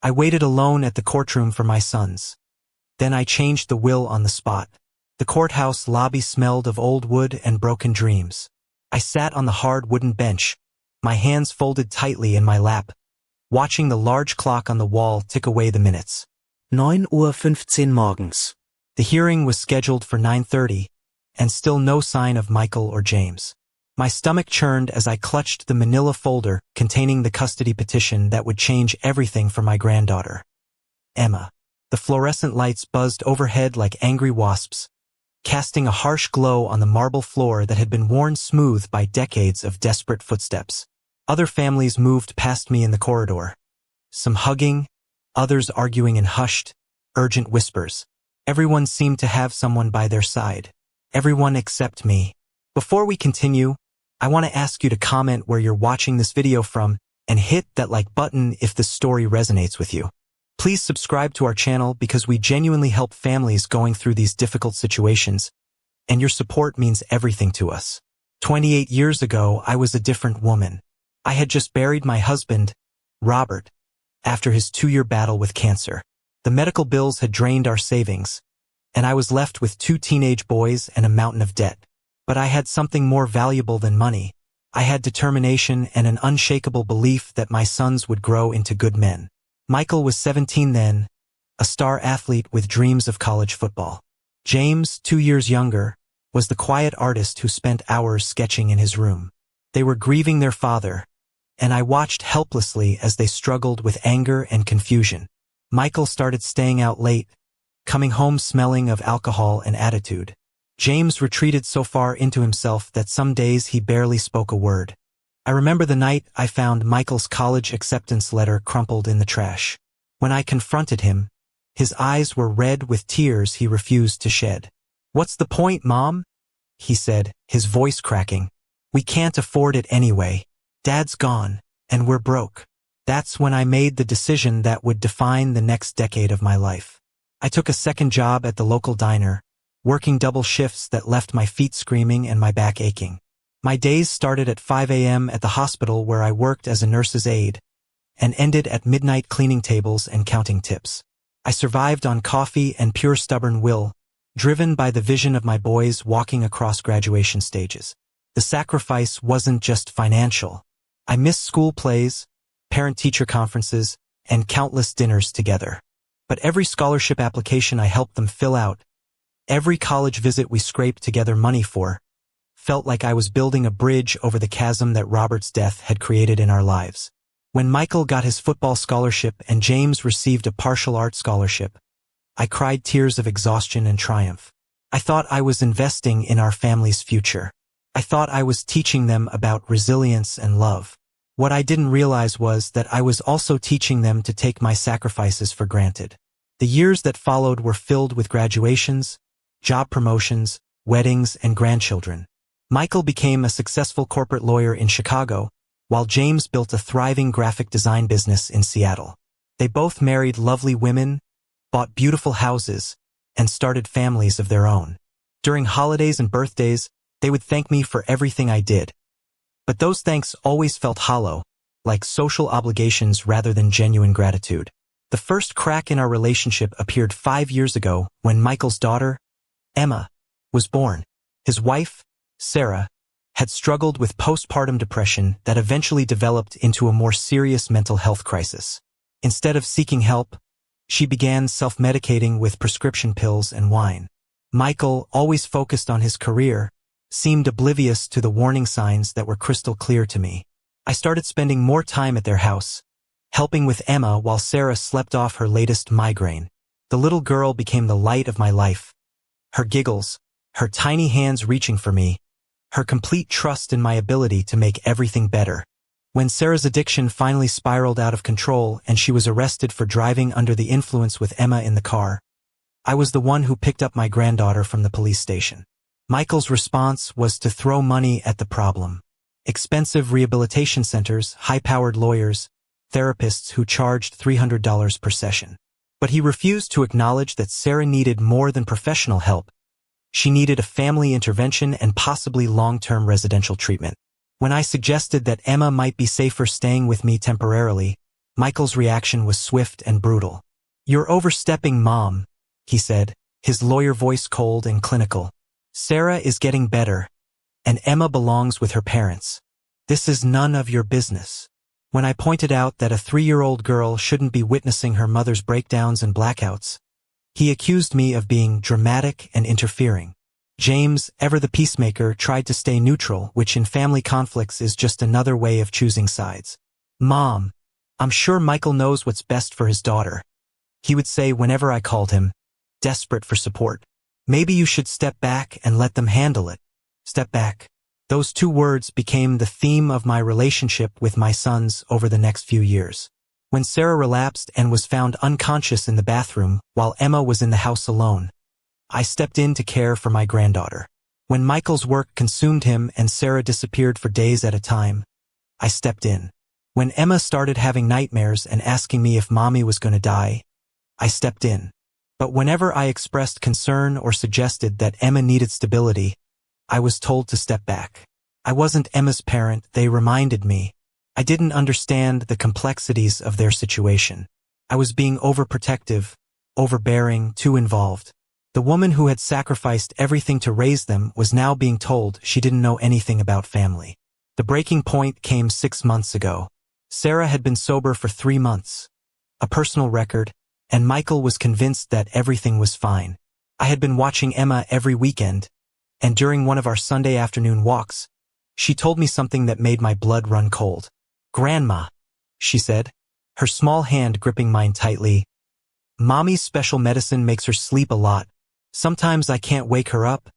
I waited alone at the courtroom for my sons. Then I changed the will on the spot. The courthouse lobby smelled of old wood and broken dreams. I sat on the hard wooden bench, my hands folded tightly in my lap, watching the large clock on the wall tick away the minutes. 9:15 Uhr morgens. The hearing was scheduled for 9:30, and still no sign of Michael or James. My stomach churned as I clutched the manila folder containing the custody petition that would change everything for my granddaughter, Emma. The fluorescent lights buzzed overhead like angry wasps, casting a harsh glow on the marble floor that had been worn smooth by decades of desperate footsteps. Other families moved past me in the corridor, some hugging, others arguing in hushed, urgent whispers. Everyone seemed to have someone by their side. Everyone except me. Before we continue, I want to ask you to comment where you're watching this video from and hit that like button if the story resonates with you. Please subscribe to our channel because we genuinely help families going through these difficult situations, and your support means everything to us. 28 years ago, I was a different woman. I had just buried my husband, Robert, after his 2-year battle with cancer. The medical bills had drained our savings, and I was left with 2 teenage boys and a mountain of debt. But I had something more valuable than money. I had determination and an unshakable belief that my sons would grow into good men. Michael was 17 then, a star athlete with dreams of college football. James, 2 years younger, was the quiet artist who spent hours sketching in his room. They were grieving their father, and I watched helplessly as they struggled with anger and confusion. Michael started staying out late, coming home smelling of alcohol and attitude. James retreated so far into himself that some days he barely spoke a word. I remember the night I found Michael's college acceptance letter crumpled in the trash. When I confronted him, his eyes were red with tears he refused to shed. "What's the point, Mom?" he said, his voice cracking. "We can't afford it anyway. Dad's gone, and we're broke." That's when I made the decision that would define the next decade of my life. I took a second job at the local diner, working double shifts that left my feet screaming and my back aching. My days started at 5 a.m. at the hospital where I worked as a nurse's aide, and ended at midnight cleaning tables and counting tips. I survived on coffee and pure stubborn will, driven by the vision of my boys walking across graduation stages. The sacrifice wasn't just financial. I missed school plays, parent-teacher conferences, and countless dinners together. But every scholarship application I helped them fill out, every college visit we scraped together money for, felt like I was building a bridge over the chasm that Robert's death had created in our lives. When Michael got his football scholarship and James received a partial art scholarship, I cried tears of exhaustion and triumph. I thought I was investing in our family's future. I thought I was teaching them about resilience and love. What I didn't realize was that I was also teaching them to take my sacrifices for granted. The years that followed were filled with graduations, job promotions, weddings, and grandchildren. Michael became a successful corporate lawyer in Chicago, while James built a thriving graphic design business in Seattle. They both married lovely women, bought beautiful houses, and started families of their own. During holidays and birthdays, they would thank me for everything I did. But those thanks always felt hollow, like social obligations rather than genuine gratitude. The first crack in our relationship appeared 5 years ago when Michael's daughter, Emma, was born. His wife, Sarah, had struggled with postpartum depression that eventually developed into a more serious mental health crisis. Instead of seeking help, she began self-medicating with prescription pills and wine. Michael, always focused on his career, seemed oblivious to the warning signs that were crystal clear to me. I started spending more time at their house, helping with Emma while Sarah slept off her latest migraine. The little girl became the light of my life. Her giggles, her tiny hands reaching for me, her complete trust in my ability to make everything better. When Sarah's addiction finally spiraled out of control and she was arrested for driving under the influence with Emma in the car, I was the one who picked up my granddaughter from the police station. Michael's response was to throw money at the problem. Expensive rehabilitation centers, high-powered lawyers, therapists who charged $300 per session. But he refused to acknowledge that Sarah needed more than professional help. She needed a family intervention and possibly long-term residential treatment. When I suggested that Emma might be safer staying with me temporarily, Michael's reaction was swift and brutal. "You're overstepping, Mom," he said, his lawyer voice cold and clinical. "Sarah is getting better, and Emma belongs with her parents. This is none of your business." When I pointed out that a 3-year-old girl shouldn't be witnessing her mother's breakdowns and blackouts, he accused me of being dramatic and interfering. James, ever the peacemaker, tried to stay neutral, which in family conflicts is just another way of choosing sides. "Mom, I'm sure Michael knows what's best for his daughter," he would say whenever I called him, desperate for support. "Maybe you should step back and let them handle it." Step back. Those 2 words became the theme of my relationship with my sons over the next few years. When Sarah relapsed and was found unconscious in the bathroom while Emma was in the house alone, I stepped in to care for my granddaughter. When Michael's work consumed him and Sarah disappeared for days at a time, I stepped in. When Emma started having nightmares and asking me if Mommy was going to die, I stepped in. But whenever I expressed concern or suggested that Emma needed stability, I was told to step back. I wasn't Emma's parent, they reminded me. I didn't understand the complexities of their situation. I was being overprotective, overbearing, too involved. The woman who had sacrificed everything to raise them was now being told she didn't know anything about family. The breaking point came 6 months ago. Sarah had been sober for 3 months, a personal record, and Michael was convinced that everything was fine. I had been watching Emma every weekend, and during one of our Sunday afternoon walks, she told me something that made my blood run cold. "Grandma," she said, her small hand gripping mine tightly, "Mommy's special medicine makes her sleep a lot. Sometimes I can't wake her up,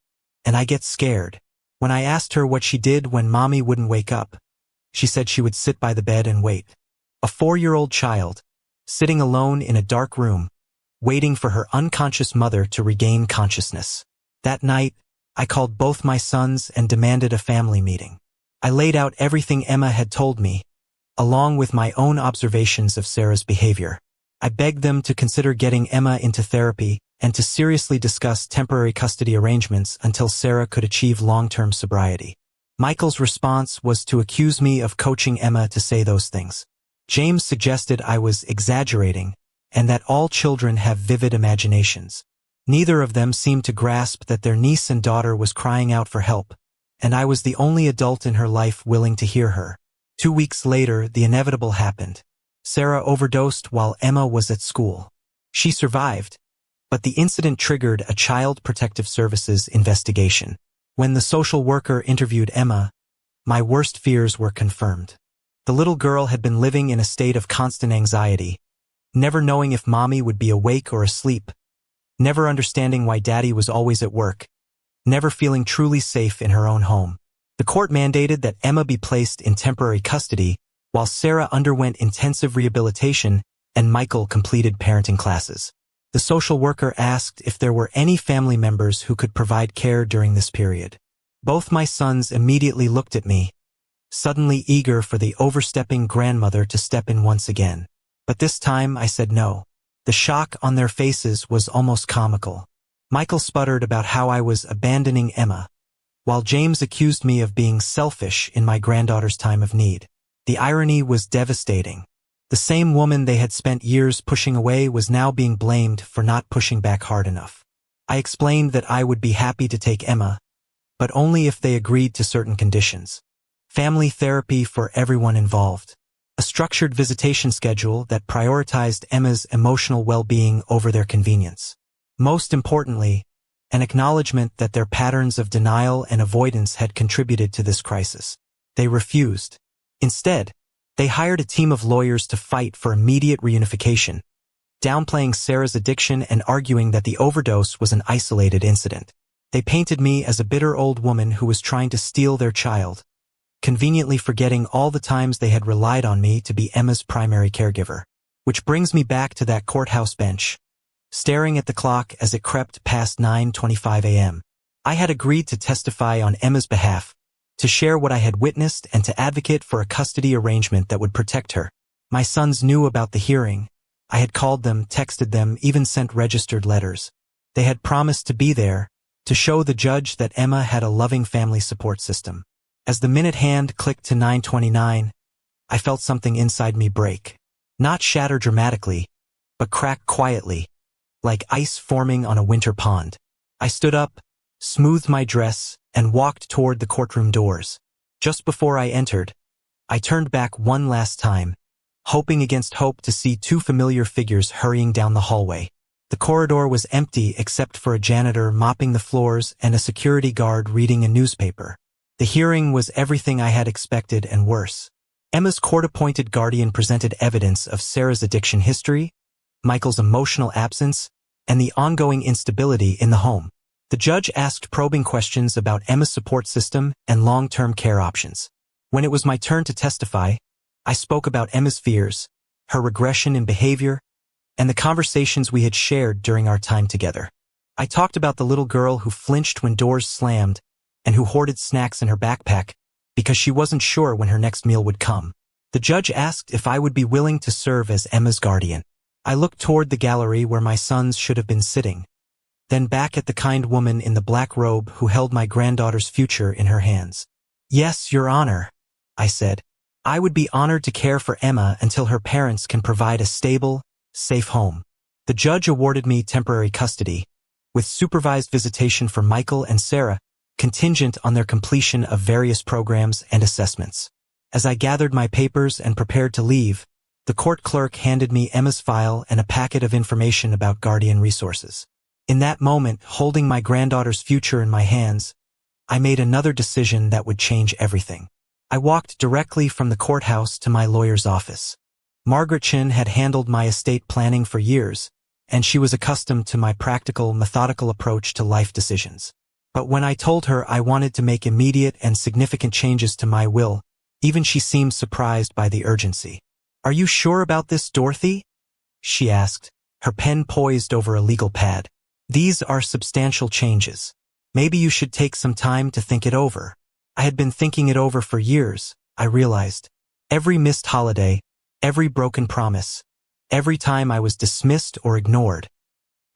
and I get scared." When I asked her what she did when Mommy wouldn't wake up, she said she would sit by the bed and wait. A 4-year-old child, sitting alone in a dark room, waiting for her unconscious mother to regain consciousness. That night, I called both my sons and demanded a family meeting. I laid out everything Emma had told me, along with my own observations of Sarah's behavior. I begged them to consider getting Emma into therapy and to seriously discuss temporary custody arrangements until Sarah could achieve long-term sobriety. Michael's response was to accuse me of coaching Emma to say those things. James suggested I was exaggerating and that all children have vivid imaginations. Neither of them seemed to grasp that their niece and daughter was crying out for help, and I was the only adult in her life willing to hear her. 2 weeks later, the inevitable happened. Sarah overdosed while Emma was at school. She survived, but the incident triggered a Child Protective Services investigation. When the social worker interviewed Emma, my worst fears were confirmed. The little girl had been living in a state of constant anxiety, never knowing if Mommy would be awake or asleep, never understanding why Daddy was always at work, never feeling truly safe in her own home. The court mandated that Emma be placed in temporary custody while Sarah underwent intensive rehabilitation and Michael completed parenting classes. The social worker asked if there were any family members who could provide care during this period. Both my sons immediately looked at me, suddenly eager for the overstepping grandmother to step in once again. But this time I said no. The shock on their faces was almost comical. Michael sputtered about how I was abandoning Emma, while James accused me of being selfish in my granddaughter's time of need. The irony was devastating. The same woman they had spent years pushing away was now being blamed for not pushing back hard enough. I explained that I would be happy to take Emma, but only if they agreed to certain conditions. Family therapy for everyone involved. A structured visitation schedule that prioritized Emma's emotional well-being over their convenience. Most importantly, an acknowledgement that their patterns of denial and avoidance had contributed to this crisis. They refused. Instead, they hired a team of lawyers to fight for immediate reunification, downplaying Sarah's addiction and arguing that the overdose was an isolated incident. They painted me as a bitter old woman who was trying to steal their child, conveniently forgetting all the times they had relied on me to be Emma's primary caregiver. Which brings me back to that courthouse bench, staring at the clock as it crept past 9:25 a.m. I had agreed to testify on Emma's behalf, to share what I had witnessed and to advocate for a custody arrangement that would protect her. My sons knew about the hearing. I had called them, texted them, even sent registered letters. They had promised to be there, to show the judge that Emma had a loving family support system. As the minute hand clicked to 9:29, I felt something inside me break. Not shatter dramatically, but crack quietly, like ice forming on a winter pond. I stood up, smoothed my dress, and walked toward the courtroom doors. Just before I entered, I turned back one last time, hoping against hope to see two familiar figures hurrying down the hallway. The corridor was empty except for a janitor mopping the floors and a security guard reading a newspaper. The hearing was everything I had expected and worse. Emma's court-appointed guardian presented evidence of Sarah's addiction history, Michael's emotional absence, and the ongoing instability in the home. The judge asked probing questions about Emma's support system and long-term care options. When it was my turn to testify, I spoke about Emma's fears, her regression in behavior, and the conversations we had shared during our time together. I talked about the little girl who flinched when doors slammed and who hoarded snacks in her backpack because she wasn't sure when her next meal would come. The judge asked if I would be willing to serve as Emma's guardian. I looked toward the gallery where my sons should have been sitting, then back at the kind woman in the black robe who held my granddaughter's future in her hands. "Yes, Your Honor," I said. "I would be honored to care for Emma until her parents can provide a stable, safe home." The judge awarded me temporary custody, with supervised visitation for Michael and Sarah, contingent on their completion of various programs and assessments. As I gathered my papers and prepared to leave, the court clerk handed me Emma's file and a packet of information about guardian resources. In that moment, holding my granddaughter's future in my hands, I made another decision that would change everything. I walked directly from the courthouse to my lawyer's office. Margaret Chin had handled my estate planning for years, and she was accustomed to my practical, methodical approach to life decisions. But when I told her I wanted to make immediate and significant changes to my will, even she seemed surprised by the urgency. "Are you sure about this, Dorothy?" she asked, her pen poised over a legal pad. "These are substantial changes. Maybe you should take some time to think it over." I had been thinking it over for years, I realized. Every missed holiday, every broken promise, every time I was dismissed or ignored,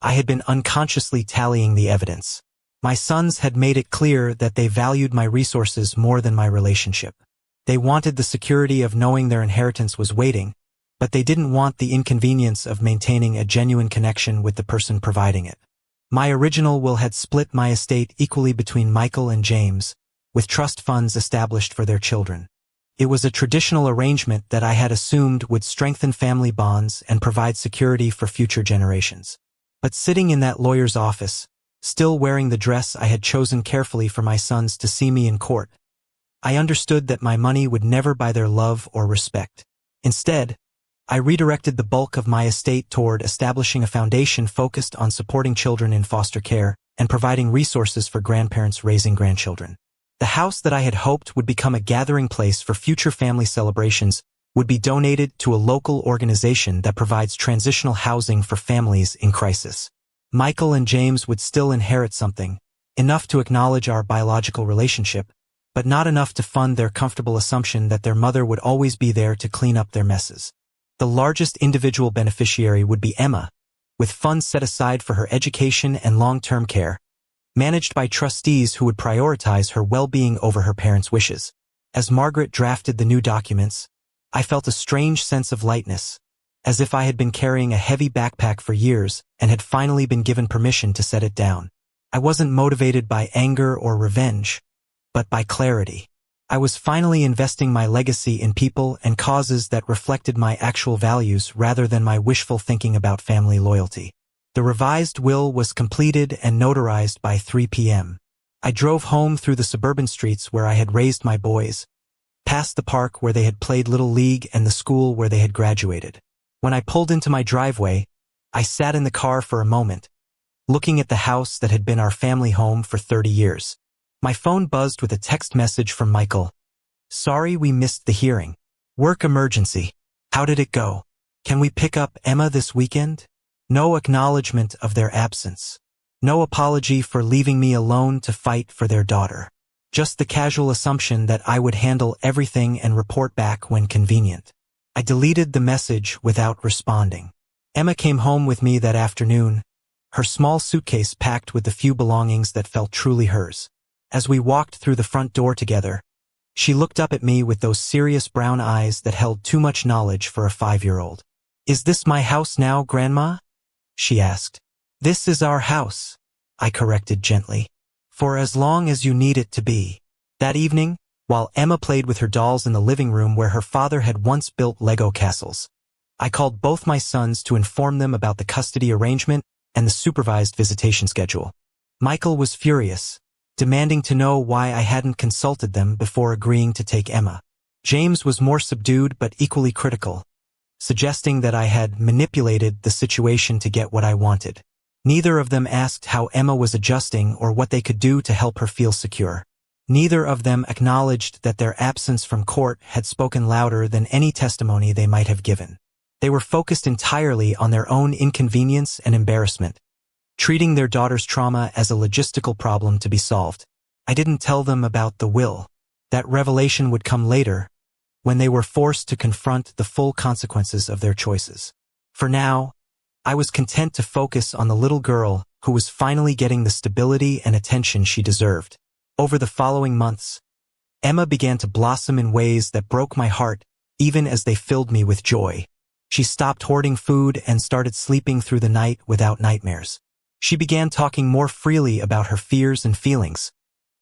I had been unconsciously tallying the evidence. My sons had made it clear that they valued my resources more than my relationship. They wanted the security of knowing their inheritance was waiting, but they didn't want the inconvenience of maintaining a genuine connection with the person providing it. My original will had split my estate equally between Michael and James, with trust funds established for their children. It was a traditional arrangement that I had assumed would strengthen family bonds and provide security for future generations. But sitting in that lawyer's office, still wearing the dress I had chosen carefully for my sons to see me in court, I understood that my money would never buy their love or respect. Instead, I redirected the bulk of my estate toward establishing a foundation focused on supporting children in foster care and providing resources for grandparents raising grandchildren. The house that I had hoped would become a gathering place for future family celebrations would be donated to a local organization that provides transitional housing for families in crisis. Michael and James would still inherit something, enough to acknowledge our biological relationship, but not enough to fund their comfortable assumption that their mother would always be there to clean up their messes. The largest individual beneficiary would be Emma, with funds set aside for her education and long-term care, managed by trustees who would prioritize her well-being over her parents' wishes. As Margaret drafted the new documents, I felt a strange sense of lightness, as if I had been carrying a heavy backpack for years and had finally been given permission to set it down. I wasn't motivated by anger or revenge, but by clarity. I was finally investing my legacy in people and causes that reflected my actual values rather than my wishful thinking about family loyalty. The revised will was completed and notarized by 3 p.m. I drove home through the suburban streets where I had raised my boys, past the park where they had played Little League and the school where they had graduated. When I pulled into my driveway, I sat in the car for a moment, looking at the house that had been our family home for 30 years. My phone buzzed with a text message from Michael. "Sorry we missed the hearing. Work emergency. How did it go? Can we pick up Emma this weekend?" No acknowledgement of their absence. No apology for leaving me alone to fight for their daughter. Just the casual assumption that I would handle everything and report back when convenient. I deleted the message without responding. Emma came home with me that afternoon, her small suitcase packed with the few belongings that felt truly hers. As we walked through the front door together, she looked up at me with those serious brown eyes that held too much knowledge for a 5-year-old. "Is this my house now, Grandma?" she asked. "This is our house," I corrected gently. "For as long as you need it to be." That evening, while Emma played with her dolls in the living room where her father had once built Lego castles, I called both my sons to inform them about the custody arrangement and the supervised visitation schedule. Michael was furious, demanding to know why I hadn't consulted them before agreeing to take Emma. James was more subdued but equally critical, suggesting that I had manipulated the situation to get what I wanted. Neither of them asked how Emma was adjusting or what they could do to help her feel secure. Neither of them acknowledged that their absence from court had spoken louder than any testimony they might have given. They were focused entirely on their own inconvenience and embarrassment, treating their daughter's trauma as a logistical problem to be solved. I didn't tell them about the will. That revelation would come later, when they were forced to confront the full consequences of their choices. For now, I was content to focus on the little girl who was finally getting the stability and attention she deserved. Over the following months, Emma began to blossom in ways that broke my heart, even as they filled me with joy. She stopped hoarding food and started sleeping through the night without nightmares. She began talking more freely about her fears and feelings,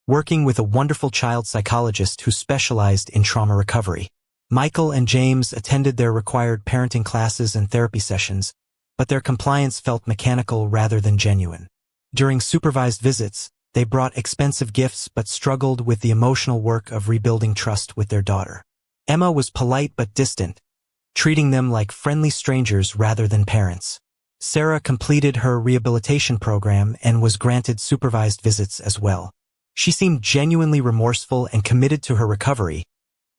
working with a wonderful child psychologist who specialized in trauma recovery. Michael and James attended their required parenting classes and therapy sessions, but their compliance felt mechanical rather than genuine. During supervised visits, they brought expensive gifts but struggled with the emotional work of rebuilding trust with their daughter. Emma was polite but distant, treating them like friendly strangers rather than parents. Sarah completed her rehabilitation program and was granted supervised visits as well. She seemed genuinely remorseful and committed to her recovery,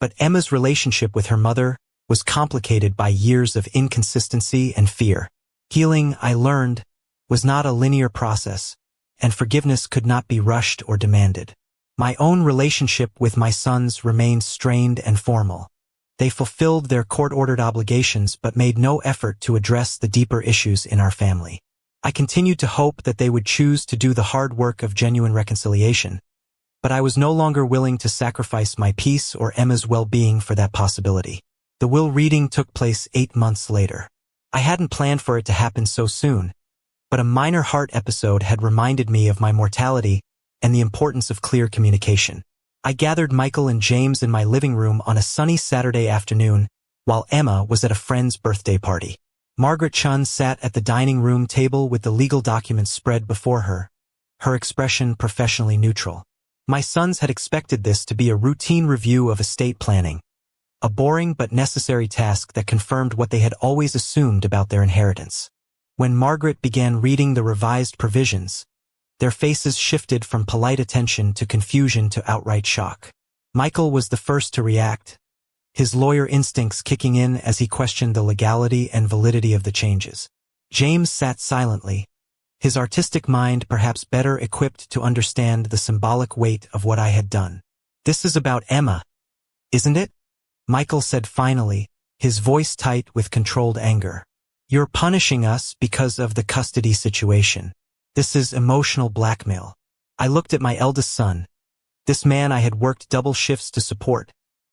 but Emma's relationship with her mother was complicated by years of inconsistency and fear. Healing, I learned, was not a linear process, and forgiveness could not be rushed or demanded. My own relationship with my sons remained strained and formal. They fulfilled their court-ordered obligations but made no effort to address the deeper issues in our family. I continued to hope that they would choose to do the hard work of genuine reconciliation, but I was no longer willing to sacrifice my peace or Emma's well-being for that possibility. The will reading took place 8 months later. I hadn't planned for it to happen so soon, but a minor heart episode had reminded me of my mortality and the importance of clear communication. I gathered Michael and James in my living room on a sunny Saturday afternoon, while Emma was at a friend's birthday party. Margaret Chun sat at the dining room table with the legal documents spread before her, her expression professionally neutral. My sons had expected this to be a routine review of estate planning, a boring but necessary task that confirmed what they had always assumed about their inheritance. When Margaret began reading the revised provisions, their faces shifted from polite attention to confusion to outright shock. Michael was the first to react, his lawyer instincts kicking in as he questioned the legality and validity of the changes. James sat silently, his artistic mind perhaps better equipped to understand the symbolic weight of what I had done. "This is about Emma, isn't it?" Michael said finally, his voice tight with controlled anger. "You're punishing us because of the custody situation. This is emotional blackmail." I looked at my eldest son, this man I had worked double shifts to support,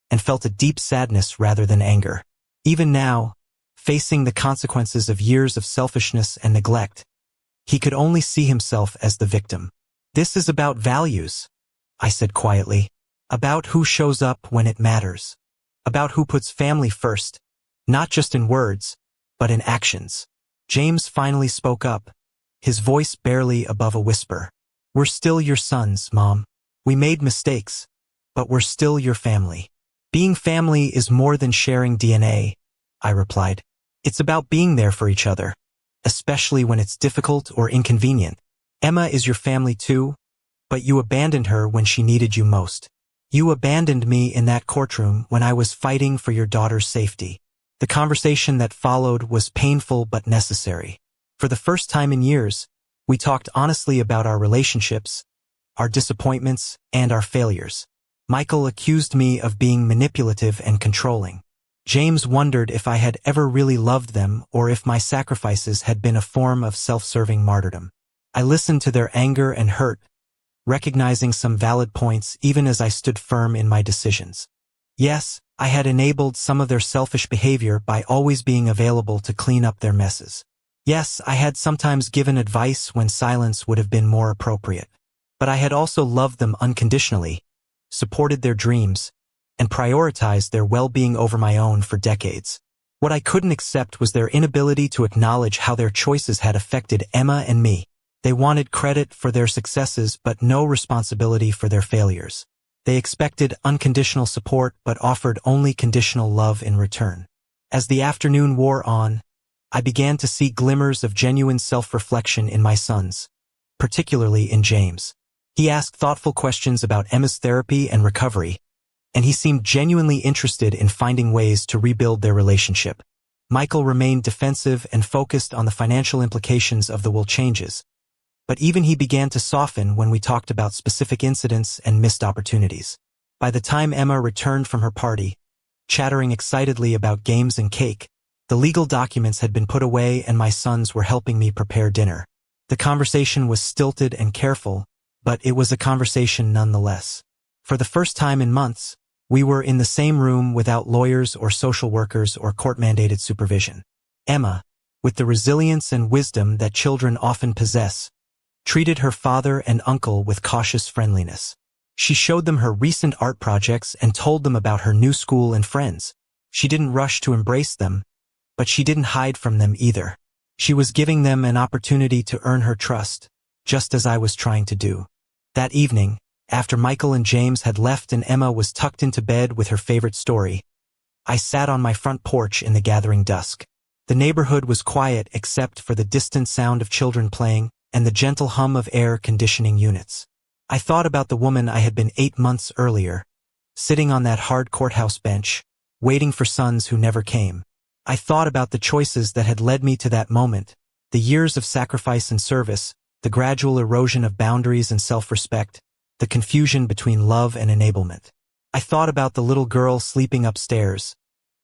and felt a deep sadness rather than anger. Even now, facing the consequences of years of selfishness and neglect, he could only see himself as the victim. "This is about values," I said quietly, "about who shows up when it matters, about who puts family first, not just in words, but in actions." James finally spoke up, his voice barely above a whisper. "We're still your sons, Mom. We made mistakes, but we're still your family." "Being family is more than sharing DNA," I replied. "It's about being there for each other, especially when it's difficult or inconvenient. Emma is your family too, but you abandoned her when she needed you most. You abandoned me in that courtroom when I was fighting for your daughter's safety." The conversation that followed was painful but necessary. For the first time in years, we talked honestly about our relationships, our disappointments, and our failures. Michael accused me of being manipulative and controlling. James wondered if I had ever really loved them or if my sacrifices had been a form of self-serving martyrdom. I listened to their anger and hurt, recognizing some valid points even as I stood firm in my decisions. Yes, I had enabled some of their selfish behavior by always being available to clean up their messes. Yes, I had sometimes given advice when silence would have been more appropriate. But I had also loved them unconditionally, supported their dreams, and prioritized their well-being over my own for decades. What I couldn't accept was their inability to acknowledge how their choices had affected Emma and me. They wanted credit for their successes but no responsibility for their failures. They expected unconditional support but offered only conditional love in return. As the afternoon wore on, I began to see glimmers of genuine self-reflection in my sons, particularly in James. He asked thoughtful questions about Emma's therapy and recovery, and he seemed genuinely interested in finding ways to rebuild their relationship. Michael remained defensive and focused on the financial implications of the will changes, but even he began to soften when we talked about specific incidents and missed opportunities. By the time Emma returned from her party, chattering excitedly about games and cake, the legal documents had been put away and my sons were helping me prepare dinner. The conversation was stilted and careful, but it was a conversation nonetheless. For the first time in months, we were in the same room without lawyers or social workers or court-mandated supervision. Emma, with the resilience and wisdom that children often possess, treated her father and uncle with cautious friendliness. She showed them her recent art projects and told them about her new school and friends. She didn't rush to embrace them, but she didn't hide from them either. She was giving them an opportunity to earn her trust, just as I was trying to do. That evening, after Michael and James had left and Emma was tucked into bed with her favorite story, I sat on my front porch in the gathering dusk. The neighborhood was quiet except for the distant sound of children playing and the gentle hum of air conditioning units. I thought about the woman I had been 8 months earlier, sitting on that hard courthouse bench, waiting for sons who never came. I thought about the choices that had led me to that moment, the years of sacrifice and service, the gradual erosion of boundaries and self-respect, the confusion between love and enablement. I thought about the little girl sleeping upstairs,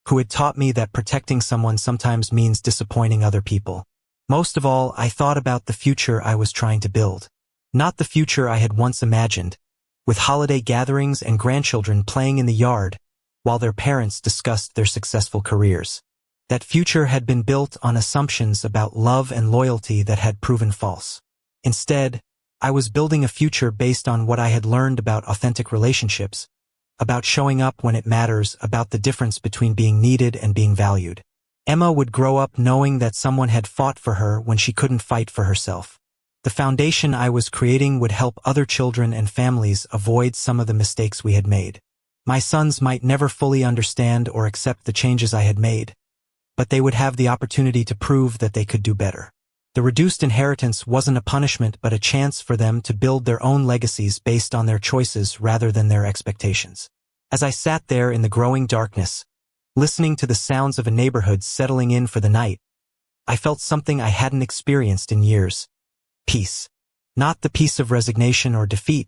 who had taught me that protecting someone sometimes means disappointing other people. Most of all, I thought about the future I was trying to build. Not the future I had once imagined, with holiday gatherings and grandchildren playing in the yard, while their parents discussed their successful careers. That future had been built on assumptions about love and loyalty that had proven false. Instead, I was building a future based on what I had learned about authentic relationships, about showing up when it matters, about the difference between being needed and being valued. Emma would grow up knowing that someone had fought for her when she couldn't fight for herself. The foundation I was creating would help other children and families avoid some of the mistakes we had made. My sons might never fully understand or accept the changes I had made, but they would have the opportunity to prove that they could do better. The reduced inheritance wasn't a punishment but a chance for them to build their own legacies based on their choices rather than their expectations. As I sat there in the growing darkness, listening to the sounds of a neighborhood settling in for the night, I felt something I hadn't experienced in years. Peace. Not the peace of resignation or defeat,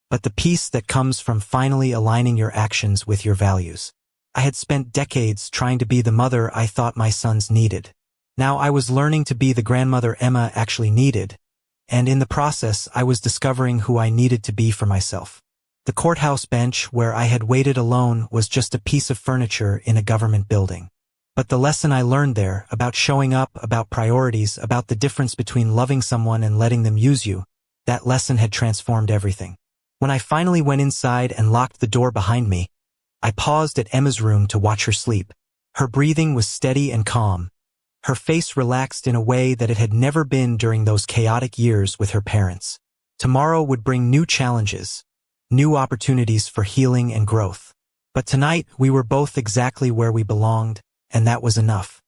but the peace that comes from finally aligning your actions with your values. I had spent decades trying to be the mother I thought my sons needed. Now I was learning to be the grandmother Emma actually needed, and in the process I was discovering who I needed to be for myself. The courthouse bench where I had waited alone was just a piece of furniture in a government building. But the lesson I learned there, about showing up, about priorities, about the difference between loving someone and letting them use you, that lesson had transformed everything. When I finally went inside and locked the door behind me, I paused at Emma's room to watch her sleep. Her breathing was steady and calm, her face relaxed in a way that it had never been during those chaotic years with her parents. Tomorrow would bring new challenges, new opportunities for healing and growth. But tonight we were both exactly where we belonged, and that was enough.